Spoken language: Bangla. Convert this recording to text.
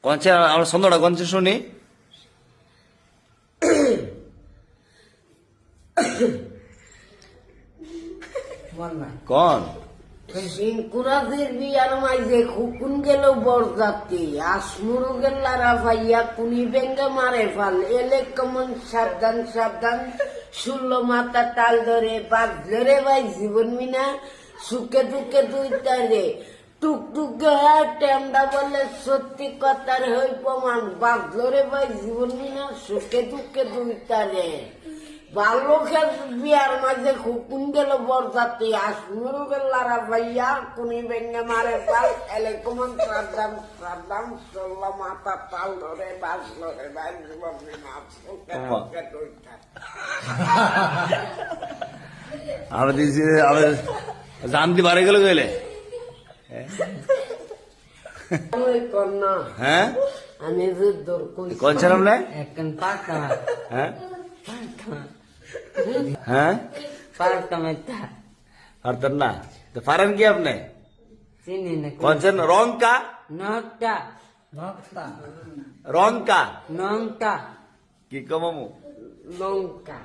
কনছে আমরা ছন্দটা কনছে শুনি। কন সিংকুরাদের বিয়ার মাঝে খুকুন গেল বরযাত্রী আসমুরু গেল্লারা ভাইয়া কুনি বেঙ্গে মারে ফাল এলে কেমন সাবধান সাবধান ষোলো মাথা তাল ধরে বাঘ ধরে ভাই জীবন মিনা সুখে দুঃখে দুইটা রে টুকটুকে টেমডা বলে সত্যি কথার হই প্রমাণ বাঘ ধরে ভাই জীবন মিনা সুখে দুঃখে দুইটা রে বাল্যকের বিয়ার মাঝে খুকুন গেল বরযাত্রী আসমুরু গেল্লারা ভাইয়া কুনি বেঙ্গে মারে ফাল এলে কেমন সাবধান সাবধান ষোলো মাথা তাল ধরে বাঘ ধরে ভাই জীবন মিনা সুখে দুঃখে দুইটা আমরা দিয়েছি আমরা জানতে পারে গেল গেলে কন্যা হ্যাঁ আমি দূর কনছে নাম নাই এখন পাকা হ্যাঁ হ্যাঁ পাকা মেটা পারতেন না তো পারেন কি আপনি চিনি না কনছেন রং কা নটা রং কা নংটা কি কমামু লঙ্কা